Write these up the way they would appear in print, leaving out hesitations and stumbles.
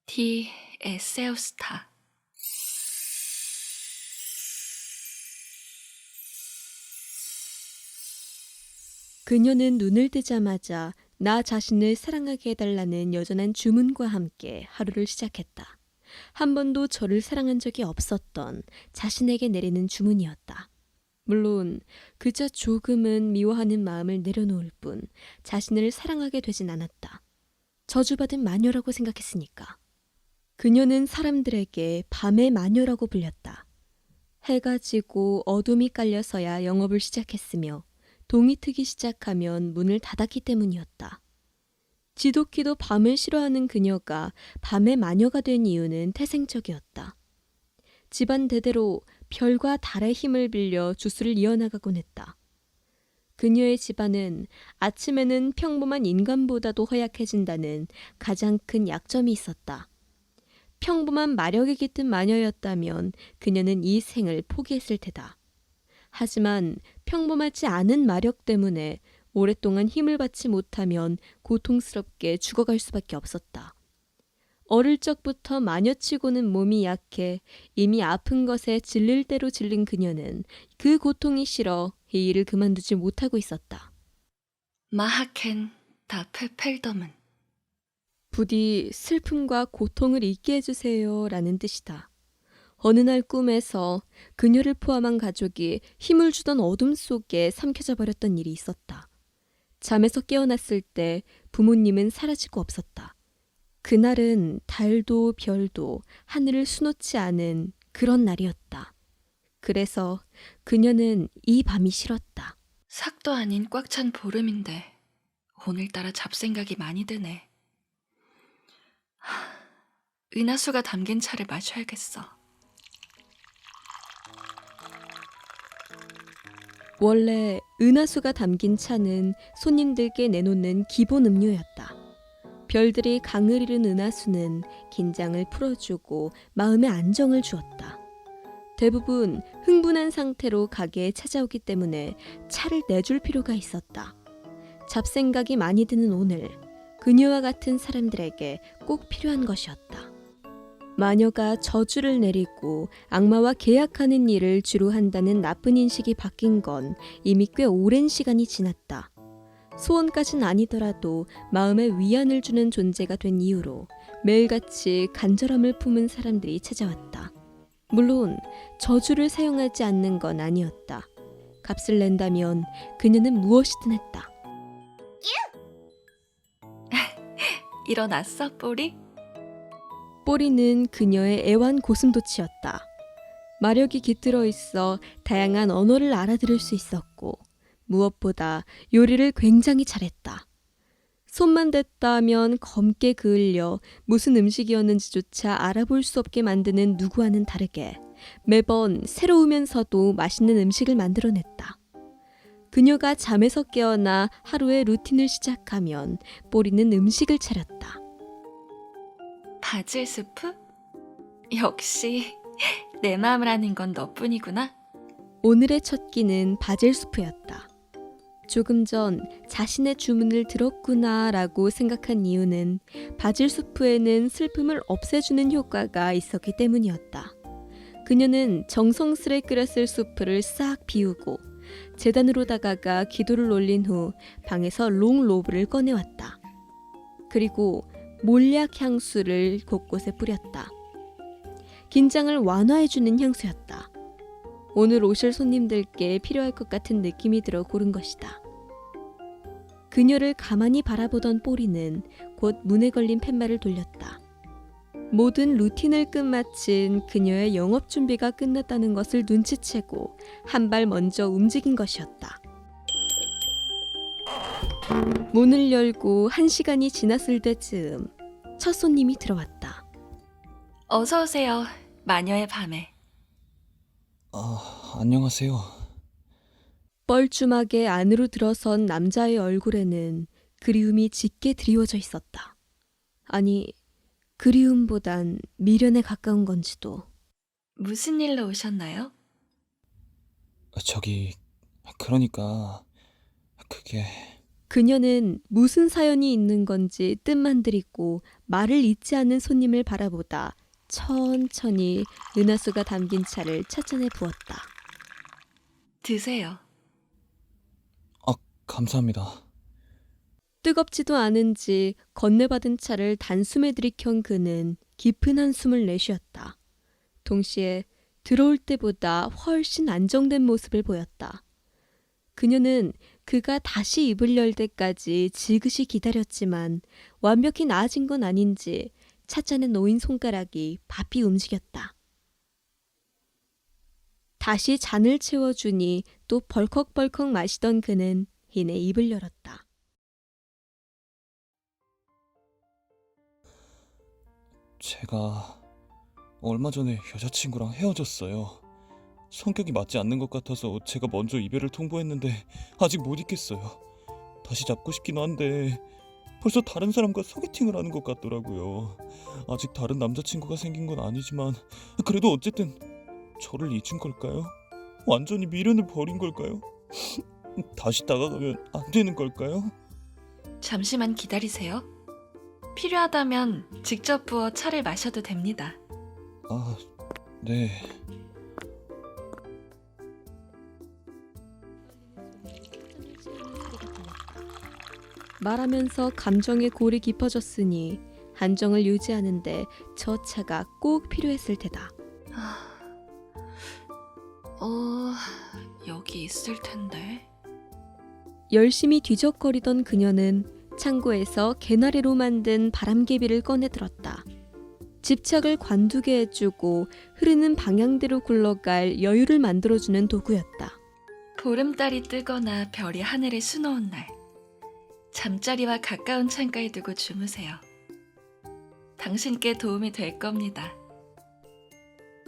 Die Eselsta. 그녀는 눈을 뜨자마자 나 자신을 사랑하게 해달라는 여전한 주문과 함께 하루를 시작했다. 한 번도 저를 사랑한 적이 없었던 자신에게 내리는 주문이었다. 물론 그저 조금은 미워하는 마음을 내려놓을 뿐 자신을 사랑하게 되진 않았다. 저주받은 마녀라고 생각했으니까. 그녀는 사람들에게 밤의 마녀라고 불렸다. 해가 지고 어둠이 깔려서야 영업을 시작했으며 동이 트기 시작하면 문을 닫았기 때문이었다. 지독히도 밤을 싫어하는 그녀가 밤의 마녀가 된 이유는 태생적이었다. 집안 대대로 별과 달의 힘을 빌려 주술을 이어나가곤 했다. 그녀의 집안은 아침에는 평범한 인간보다도 허약해진다는 가장 큰 약점이 있었다. 평범한 마력이 깃든 마녀였다면 그녀는 이 생을 포기했을 테다. 하지만 평범하지 않은 마력 때문에 오랫동안 힘을 받지 못하면 고통스럽게 죽어갈 수밖에 없었다. 어릴 적부터 마녀치고는 몸이 약해 이미 아픈 것에 질릴 대로 질린 그녀는 그 고통이 싫어 이 일을 그만두지 못하고 있었다. Machen da Pfeldommen. 부디 슬픔과 고통을 잊게 해주세요 라는 뜻이다. 어느 날 꿈에서 그녀를 포함한 가족이 힘을 주던 어둠 속에 삼켜져 버렸던 일이 있었다. 잠에서 깨어났을 때 부모님은 사라지고 없었다. 그날은 달도 별도 하늘을 수놓지 않은 그런 날이었다. 그래서 그녀는 이 밤이 싫었다. 삭도 아닌 꽉 찬 보름인데 오늘따라 잡생각이 많이 드네. 은하수가 담긴 차를 마셔야겠어. 원래 은하수가 담긴 차는 손님들께 내놓는 기본 음료였다. 별들이 강을 이룬 은하수는 긴장을 풀어주고 마음의 안정을 주었다. 대부분 흥분한 상태로 가게에 찾아오기 때문에 차를 내줄 필요가 있었다. 잡생각이 많이 드는 오늘, 그녀와 같은 사람들에게 꼭 필요한 것이었다. 마녀가 저주를 내리고 악마와 계약하는 일을 주로 한다는 나쁜 인식이 바뀐 건 이미 꽤 오랜 시간이 지났다. 소원까진 아니더라도 마음에 위안을 주는 존재가 된 이후로 매일같이 간절함을 품은 사람들이 찾아왔다. 물론 저주를 사용하지 않는 건 아니었다. 값을 낸다면 그녀는 무엇이든 했다. 일어났어, 뽀리? 뽀리는 그녀의 애완 고슴도치였다. 마력이 깃들어 있어 다양한 언어를 알아들을 수 있었고 무엇보다 요리를 굉장히 잘했다. 손만 댔다면 검게 그을려 무슨 음식이었는지조차 알아볼 수 없게 만드는 누구와는 다르게 매번 새로우면서도 맛있는 음식을 만들어냈다. 그녀가 잠에서 깨어나 하루의 루틴을 시작하면 뽀리는 음식을 차렸다. 바질 스프? 역시 내 마음을 아는 건 너뿐이구나. 오늘의 첫 끼는 바질 수프였다. 조금 전 자신의 주문을 들었구나 라고 생각한 이유는 바질 수프에는 슬픔을 없애주는 효과가 있었기 때문이었다. 그녀는 정성스레 끓였을 수프를 싹 비우고 제단으로 다가가 기도를 올린 후 방에서 롱로브를 꺼내왔다. 그리고 몰약 향수를 곳곳에 뿌렸다. 긴장을 완화해주는 향수였다. 오늘 오실 손님들께 필요할 것 같은 느낌이 들어 고른 것이다. 그녀를 가만히 바라보던 뽀리는 곧 문에 걸린 팻말을 돌렸다. 모든 루틴을 끝마친 그녀의 영업 준비가 끝났다는 것을 눈치채고 한 발 먼저 움직인 것이었다. 문을 열고 1시간이 지났을 때쯤 첫 손님이 들어왔다. 어서 오세요, 마녀의 밤에. 안녕하세요. 뻘쭘하게 안으로 들어선 남자의 얼굴에는 그리움이 짙게 드리워져 있었다. 아니, 그리움보단 미련에 가까운 건지도. 무슨 일로 오셨나요? 저기, 그러니까, 그게... 그녀는 무슨 사연이 있는 건지 뜻만 들이고 말을 잇지 않는 손님을 바라보다 천천히 은하수가 담긴 차를 찻잔에 부었다. 드세요. 아, 감사합니다. 뜨겁지도 않은지 건네받은 차를 단숨에 들이켠 그는 깊은 한숨을 내쉬었다. 동시에 들어올 때보다 훨씬 안정된 모습을 보였다. 그녀는 그가 다시 입을 열 때까지 지그시 기다렸지만 완벽히 나아진 건 아닌지 찻잔에 놓인 손가락이 바삐 움직였다. 다시 잔을 채워주니 또 벌컥벌컥 마시던 그는 이내 입을 열었다. 제가 얼마 전에 여자친구랑 헤어졌어요. 성격이 맞지 않는 것 같아서 제가 먼저 이별을 통보했는데 아직 못 잊겠어요. 다시 잡고 싶긴 한데 벌써 다른 사람과 소개팅을 하는 것 같더라고요. 아직 다른 남자친구가 생긴 건 아니지만 그래도 어쨌든 저를 잊은 걸까요? 완전히 미련을 버린 걸까요? 다시 다가가면 안 되는 걸까요? 잠시만 기다리세요. 필요하다면 직접 부어 차를 마셔도 됩니다. 아, 네. 말하면서 감정의 골이 깊어졌으니 안정을 유지하는데 저 차가 꼭 필요했을 테다. 여기 있을 텐데. 열심히 뒤적거리던 그녀는 창고에서 개나리로 만든 바람개비를 꺼내 들었다. 집착을 관두게 해주고 흐르는 방향대로 굴러갈 여유를 만들어주는 도구였다. 보름달이 뜨거나 별이 하늘에 수놓은 날, 잠자리와 가까운 창가에 두고 주무세요. 당신께 도움이 될 겁니다.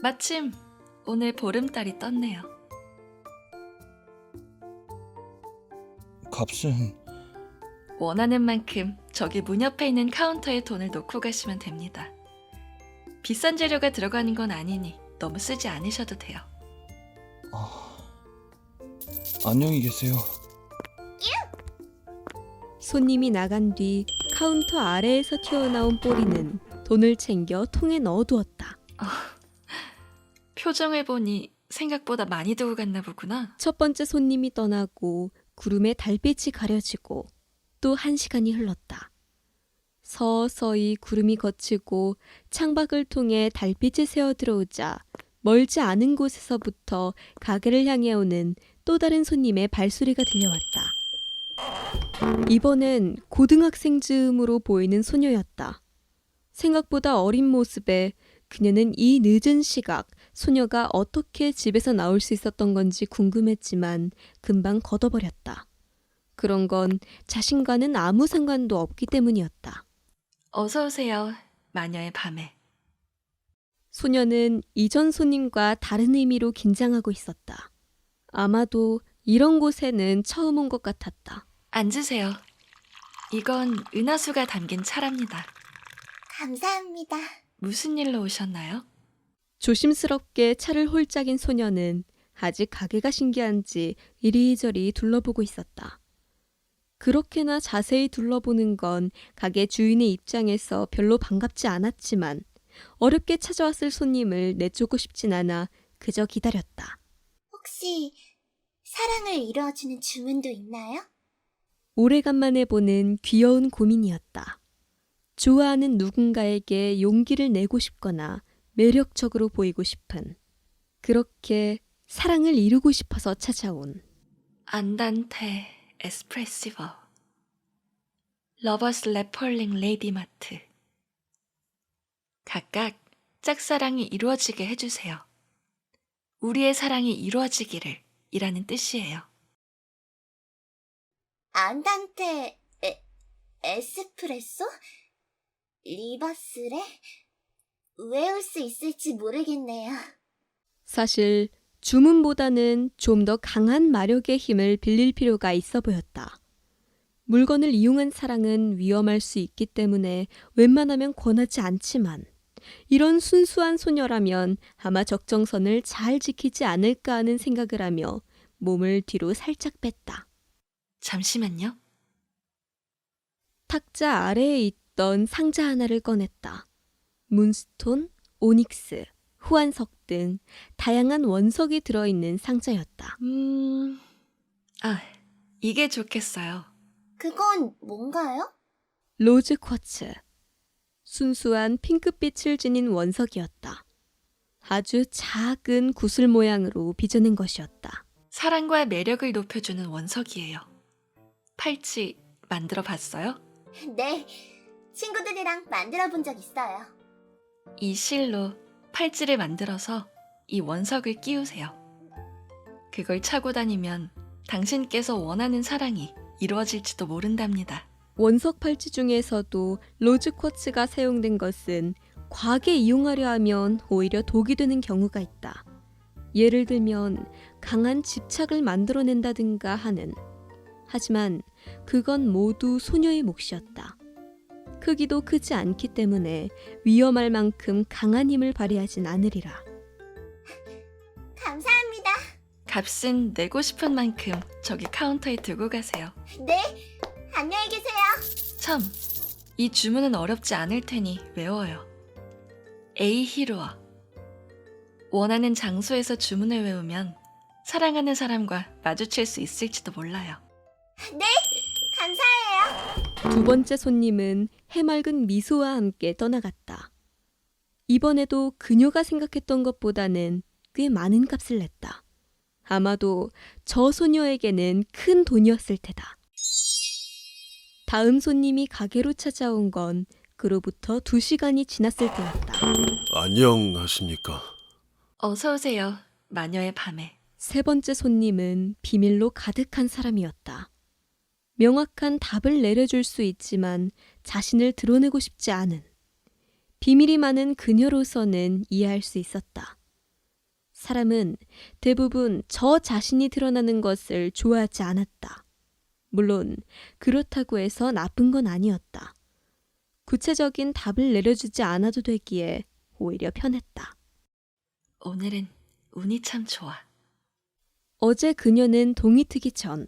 마침 오늘 보름달이 떴네요. 값은 원하는 만큼 저기 문 옆에 있는 카운터에 돈을 놓고 가시면 됩니다. 비싼 재료가 들어가는 건 아니니 너무 쓰지 않으셔도 돼요. 안녕히 계세요. 손님이 나간 뒤 카운터 아래에서 튀어나온 뽀리는 돈을 챙겨 통에 넣어두었다. 표정을 보니 생각보다 많이 두고 갔나 보구나. 첫 번째 손님이 떠나고 구름에 달빛이 가려지고 또 1시간이 흘렀다. 서서히 구름이 걷히고 창밖을 통해 달빛이 새어 들어오자 멀지 않은 곳에서부터 가게를 향해 오는 또 다른 손님의 발소리가 들려왔다. 이번엔 고등학생 즈음으로 보이는 소녀였다. 생각보다 어린 모습에 그녀는 이 늦은 시각 소녀가 어떻게 집에서 나올 수 있었던 건지 궁금했지만 금방 걷어버렸다. 그런 건 자신과는 아무 상관도 없기 때문이었다. 어서 오세요, 마녀의 밤에. 소녀는 이전 손님과 다른 의미로 긴장하고 있었다. 아마도 이런 곳에는 처음 온 것 같았다. 앉으세요. 이건 은하수가 담긴 차랍니다. 감사합니다. 무슨 일로 오셨나요? 조심스럽게 차를 홀짝인 소녀는 아직 가게가 신기한지 이리저리 둘러보고 있었다. 그렇게나 자세히 둘러보는 건 가게 주인의 입장에서 별로 반갑지 않았지만 어렵게 찾아왔을 손님을 내쫓고 싶진 않아 그저 기다렸다. 혹시 사랑을 이루어주는 주문도 있나요? 오래간만에 보는 귀여운 고민이었다. 좋아하는 누군가에게 용기를 내고 싶거나 매력적으로 보이고 싶은, 그렇게 사랑을 이루고 싶어서 찾아온 안단테 에스프레시버, 러버스 레펄링 레이디마트. 각각 짝사랑이 이루어지게 해주세요. 우리의 사랑이 이루어지기를 이라는 뜻이에요. 안단테 에스프레소? 리버스래? 외울 수 있을지 모르겠네요. 사실 주문보다는 좀 더 강한 마력의 힘을 빌릴 필요가 있어 보였다. 물건을 이용한 사랑은 위험할 수 있기 때문에 웬만하면 권하지 않지만 이런 순수한 소녀라면 아마 적정선을 잘 지키지 않을까 하는 생각을 하며 몸을 뒤로 살짝 뺐다. 잠시만요. 탁자 아래에 있던 상자 하나를 꺼냈다. 문스톤, 오닉스, 후안석 등 다양한 원석이 들어있는 상자였다. 이게 좋겠어요. 그건 뭔가요? 로즈 쿼츠. 순수한 핑크빛을 지닌 원석이었다. 아주 작은 구슬 모양으로 빚어낸 것이었다. 사랑과 매력을 높여주는 원석이에요. 팔찌 만들어 봤어요? 네, 친구들이랑 만들어 본 적 있어요. 이 실로 팔찌를 만들어서 이 원석을 끼우세요. 그걸 차고 다니면 당신께서 원하는 사랑이 이루어질지도 모른답니다. 원석 팔찌 중에서도 로즈 쿼츠가 사용된 것은 과하게 이용하려 하면 오히려 독이 되는 경우가 있다. 예를 들면 강한 집착을 만들어낸다든가 하는. 하지만 그건 모두 소녀의 몫이었다. 크기도 크지 않기 때문에 위험할 만큼 강한 힘을 발휘하진 않으리라. 감사합니다. 값은 내고 싶은 만큼 저기 카운터에 두고 가세요. 네, 안녕히 계세요. 참, 이 주문은 어렵지 않을 테니 외워요. 에이 히루어. 원하는 장소에서 주문을 외우면 사랑하는 사람과 마주칠 수 있을지도 몰라요. 네, 감사해요. 두 번째 손님은 해맑은 미소와 함께 떠나갔다. 이번에도 그녀가 생각했던 것보다는 꽤 많은 값을 냈다. 아마도 저 소녀에게는 큰 돈이었을 테다. 다음 손님이 가게로 찾아온 건 그로부터 2시간이 지났을 때였다. 안녕하십니까. 어서 오세요. 마녀의 밤에. 세 번째 손님은 비밀로 가득한 사람이었다. 명확한 답을 내려줄 수 있지만 자신을 드러내고 싶지 않은, 비밀이 많은 그녀로서는 이해할 수 있었다. 사람은 대부분 저 자신이 드러나는 것을 좋아하지 않았다. 물론 그렇다고 해서 나쁜 건 아니었다. 구체적인 답을 내려주지 않아도 되기에 오히려 편했다. 오늘은 운이 참 좋아. 어제 그녀는 동이 트기 전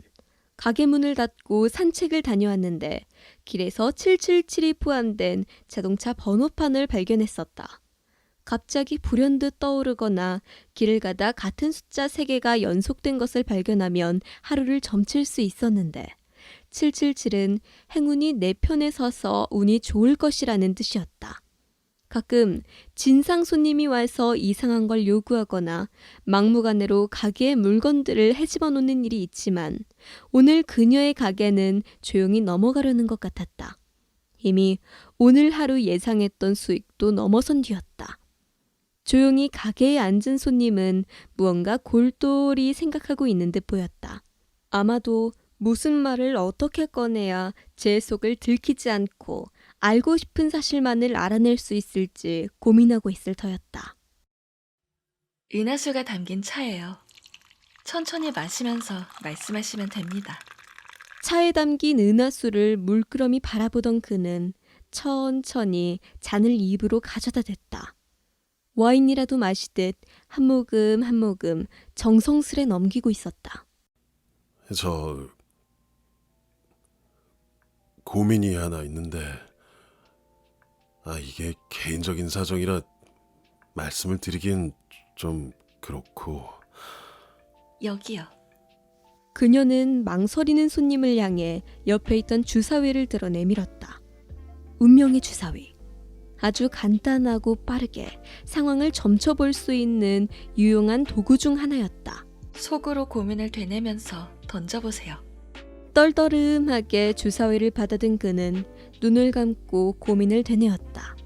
가게 문을 닫고 산책을 다녀왔는데 길에서 777이 포함된 자동차 번호판을 발견했었다. 갑자기 불현듯 떠오르거나 길을 가다 같은 숫자 3개가 연속된 것을 발견하면 하루를 점칠 수 있었는데 777은 행운이 내 편에 서서 운이 좋을 것이라는 뜻이었다. 가끔 진상 손님이 와서 이상한 걸 요구하거나 막무가내로 가게의 물건들을 헤집어 놓는 일이 있지만 오늘 그녀의 가게는 조용히 넘어가려는 것 같았다. 이미 오늘 하루 예상했던 수익도 넘어선 뒤였다. 조용히 가게에 앉은 손님은 무언가 골똘히 생각하고 있는 듯 보였다. 아마도 무슨 말을 어떻게 꺼내야 제 속을 들키지 않고 알고 싶은 사실만을 알아낼 수 있을지 고민하고 있을 터였다. 은하수가 담긴 차예요. 천천히 마시면서 말씀하시면 됩니다. 차에 담긴 은하수를 물끄러미 바라보던 그는 천천히 잔을 입으로 가져다 댔다. 와인이라도 마시듯 한 모금 한 모금 정성스레 넘기고 있었다. 저 고민이 하나 있는데 이게 개인적인 사정이라 말씀을 드리긴 좀 그렇고. 여기요. 그녀는 망설이는 손님을 향해 옆에 있던 주사위를 들어 내밀었다. 운명의 주사위. 아주 간단하고 빠르게 상황을 점쳐볼 수 있는 유용한 도구 중 하나였다. 속으로 고민을 되뇌면서 던져보세요. 떨떠름하게 주사위를 받아든 그는 눈을 감고 고민을 되뇌었다.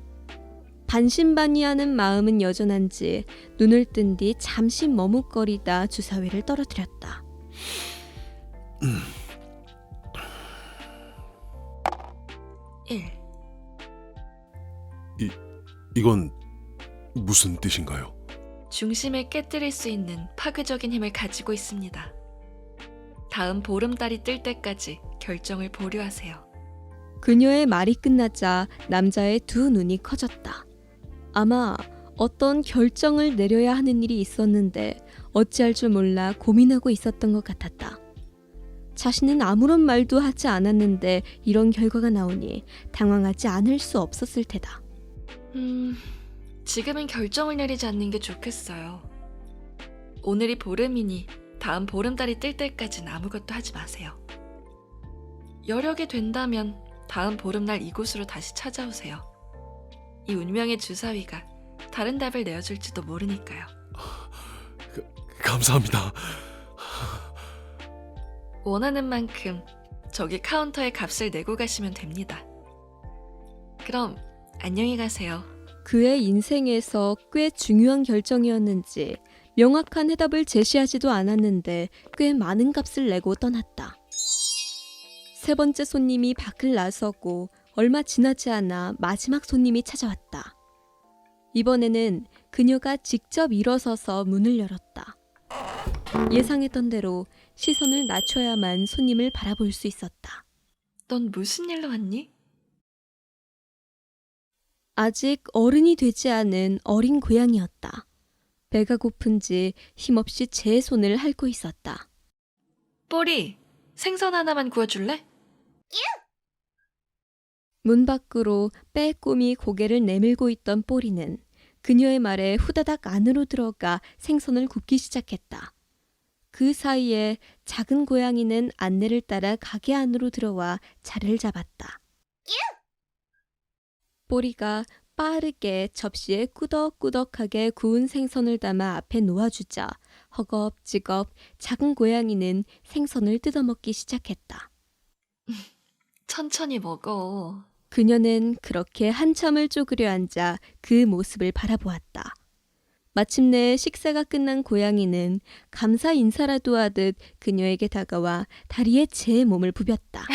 반신반의하는 마음은 여전한지 눈을 뜬 뒤 잠시 머뭇거리다 주사위를 떨어뜨렸다. 1. 이건 무슨 뜻인가요? 중심을 깨뜨릴 수 있는 파괴적인 힘을 가지고 있습니다. 다음 보름달이 뜰 때까지 결정을 보류하세요. 그녀의 말이 끝나자 남자의 두 눈이 커졌다. 아마 어떤 결정을 내려야 하는 일이 있었는데 어찌할 줄 몰라 고민하고 있었던 것 같았다. 자신은 아무런 말도 하지 않았는데 이런 결과가 나오니 당황하지 않을 수 없었을 테다. 지금은 결정을 내리지 않는 게 좋겠어요. 오늘이 보름이니 다음 보름달이 뜰 때까진 아무것도 하지 마세요. 여력이 된다면 다음 보름날 이곳으로 다시 찾아오세요. 이 운명의 주사위가 다른 답을 내어줄지도 모르니까요. 감사합니다. 원하는 만큼 저기 카운터에 값을 내고 가시면 됩니다. 그럼 안녕히 가세요. 그의 인생에서 꽤 중요한 결정이었는지 명확한 해답을 제시하지도 않았는데 꽤 많은 값을 내고 떠났다. 세 번째 손님이 밖을 나서고 얼마 지나지 않아 마지막 손님이 찾아왔다. 이번에는 그녀가 직접 일어서서 문을 열었다. 예상했던 대로 시선을 낮춰야만 손님을 바라볼 수 있었다. 넌 무슨 일로 왔니? 아직 어른이 되지 않은 어린 고양이였다. 배가 고픈지 힘없이 제 손을 핥고 있었다. 뽀리, 생선 하나만 구워줄래? 문 밖으로 빼꼼히 고개를 내밀고 있던 뽀리는 그녀의 말에 후다닥 안으로 들어가 생선을 굽기 시작했다. 그 사이에 작은 고양이는 안내를 따라 가게 안으로 들어와 자리를 잡았다. 뽀리가 빠르게 접시에 꾸덕꾸덕하게 구운 생선을 담아 앞에 놓아주자 허겁지겁 작은 고양이는 생선을 뜯어먹기 시작했다. 천천히 먹어. 그녀는 그렇게 한참을 쪼그려 앉아 그 모습을 바라보았다. 마침내 식사가 끝난 고양이는 감사 인사라도 하듯 그녀에게 다가와 다리에 제 몸을 부볐다.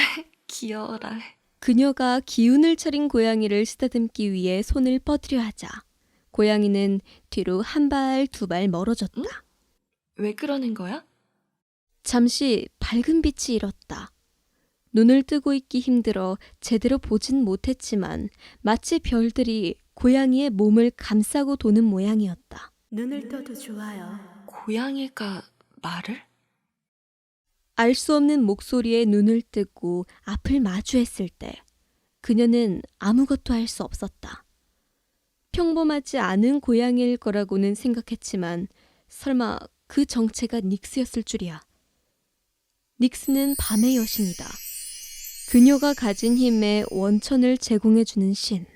귀여워라. 그녀가 기운을 차린 고양이를 쓰다듬기 위해 손을 뻗으려 하자 고양이는 뒤로 한 발, 두 발 멀어졌다. 왜 그러는 거야? 잠시 밝은 빛이 일었다. 눈을 뜨고 있기 힘들어 제대로 보진 못했지만 마치 별들이 고양이의 몸을 감싸고 도는 모양이었다. 눈을 떠도 좋아요. 고양이가 말을? 알 수 없는 목소리에 눈을 뜨고 앞을 마주했을 때 그녀는 아무것도 할 수 없었다. 평범하지 않은 고양이일 거라고는 생각했지만 설마 그 정체가 닉스였을 줄이야. 닉스는 밤의 여신이다. 그녀가 가진 힘에 원천을 제공해주는 신.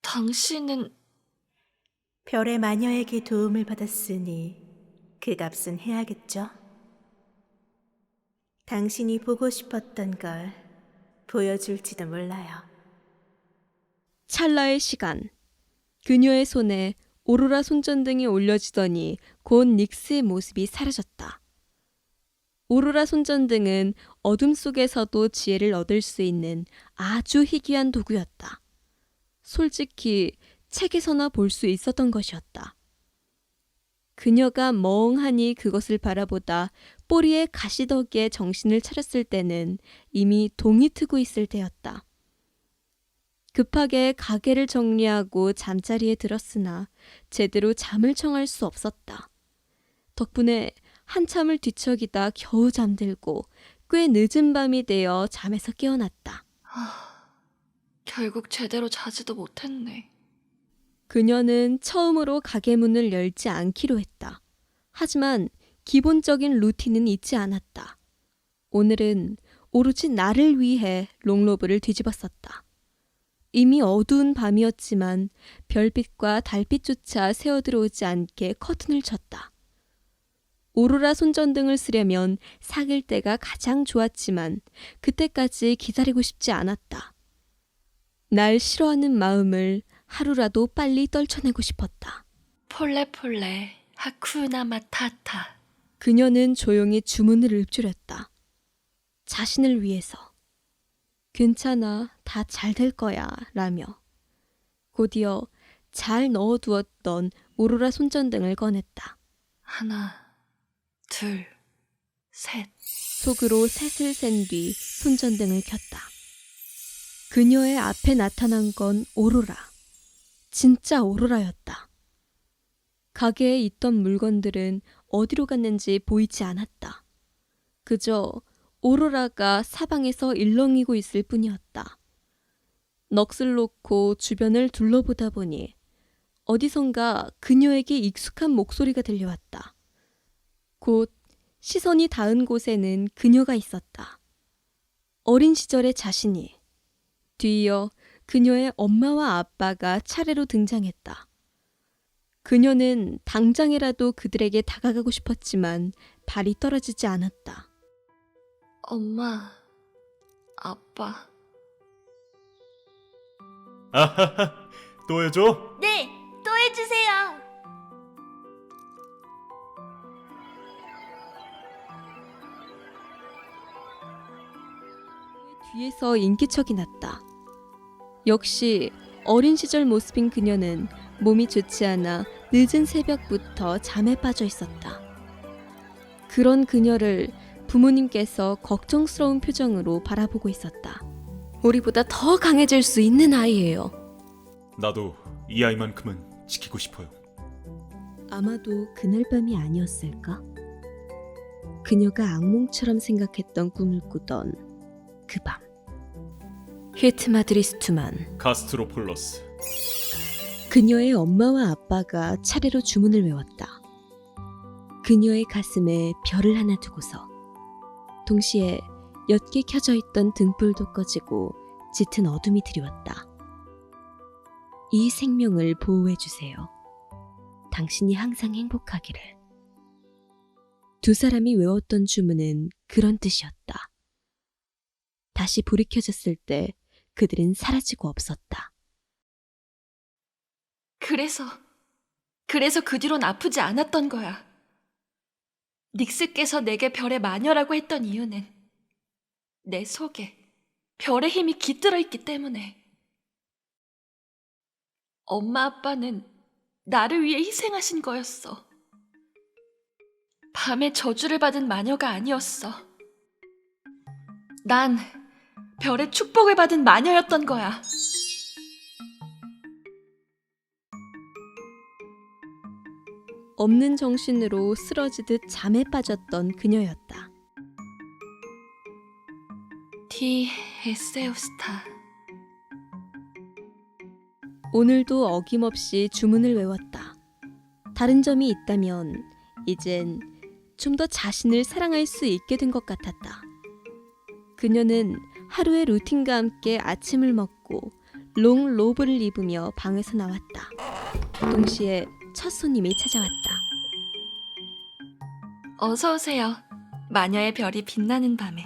당신은 별의 마녀에게 도움을 받았으니 그 값은 해야겠죠? 당신이 보고 싶었던 걸 보여줄지도 몰라요. 찰나의 시간. 그녀의 손에 오로라 손전등이 올려지더니 곧 닉스의 모습이 사라졌다. 오로라 손전등은 어둠 속에서도 지혜를 얻을 수 있는 아주 희귀한 도구였다. 솔직히 책에서나 볼 수 있었던 것이었다. 그녀가 멍하니 그것을 바라보다 뽀리의 가시덕에 정신을 차렸을 때는 이미 동이 트고 있을 때였다. 급하게 가게를 정리하고 잠자리에 들었으나 제대로 잠을 청할 수 없었다. 덕분에 한참을 뒤척이다 겨우 잠들고 꽤 늦은 밤이 되어 잠에서 깨어났다. 결국 제대로 자지도 못했네. 그녀는 처음으로 가게 문을 열지 않기로 했다. 하지만 기본적인 루틴은 잊지 않았다. 오늘은 오로지 나를 위해 롱로브를 뒤집었었다. 이미 어두운 밤이었지만 별빛과 달빛조차 새어들어오지 않게 커튼을 쳤다. 오로라 손전등을 쓰려면 사귈 때가 가장 좋았지만 그때까지 기다리고 싶지 않았다. 날 싫어하는 마음을 하루라도 빨리 떨쳐내고 싶었다. 폴레폴레 하쿠나 마타타. 그녀는 조용히 주문을 읊조렸다. 자신을 위해서. 괜찮아, 다 잘 될 거야, 라며. 곧이어 잘 넣어두었던 오로라 손전등을 꺼냈다. 하나, 둘, 셋. 속으로 셋을 센 뒤 손전등을 켰다. 그녀의 앞에 나타난 건 오로라. 진짜 오로라였다. 가게에 있던 물건들은 어디로 갔는지 보이지 않았다. 그저 오로라가 사방에서 일렁이고 있을 뿐이었다. 넋을 놓고 주변을 둘러보다 보니 어디선가 그녀에게 익숙한 목소리가 들려왔다. 곧 시선이 닿은 곳에는 그녀가 있었다. 어린 시절의 자신이, 뒤이어 그녀의 엄마와 아빠가 차례로 등장했다. 그녀는 당장이라도 그들에게 다가가고 싶었지만 발이 떨어지지 않았다. 엄마, 아빠. 아하하, 또 해줘? 네, 또 해주세요. 뒤에서 인기척이 났다. 역시 어린 시절 모습인 그녀는 몸이 좋지 않아 늦은 새벽부터 잠에 빠져 있었다. 그런 그녀를 부모님께서 걱정스러운 표정으로 바라보고 있었다. 우리보다 더 강해질 수 있는 아이예요. 나도 이 아이만큼은 지키고 싶어요. 아마도 그날 밤이 아니었을까? 그녀가 악몽처럼 생각했던 꿈을 꾸던 그 밤. 히트마드리스투만. 카스트로폴러스. 그녀의 엄마와 아빠가 차례로 주문을 외웠다. 그녀의 가슴에 별을 하나 두고서 동시에 옅게 켜져 있던 등불도 꺼지고 짙은 어둠이 드리웠다. 이 생명을 보호해 주세요. 당신이 항상 행복하기를. 두 사람이 외웠던 주문은 그런 뜻이었다. 다시 불이 켜졌을 때 그들은 사라지고 없었다. 그래서 그 뒤론 아프지 않았던 거야. 닉스께서 내게 별의 마녀라고 했던 이유는 내 속에 별의 힘이 깃들어 있기 때문에. 엄마 아빠는 나를 위해 희생하신 거였어. 밤에 저주를 받은 마녀가 아니었어. 난 별의 축복을 받은 마녀였던 거야. 없는 정신으로 쓰러지듯 잠에 빠졌던 그녀였다. 티 에세우스타. 오늘도 어김없이 주문을 외웠다. 다른 점이 있다면 이젠 좀 더 자신을 사랑할 수 있게 된 것 같았다. 그녀는 하루의 루틴과 함께 아침을 먹고 롱 로브를 입으며 방에서 나왔다. 동시에 첫 손님이 찾아왔다. 어서 오세요. 마녀의 별이 빛나는 밤에.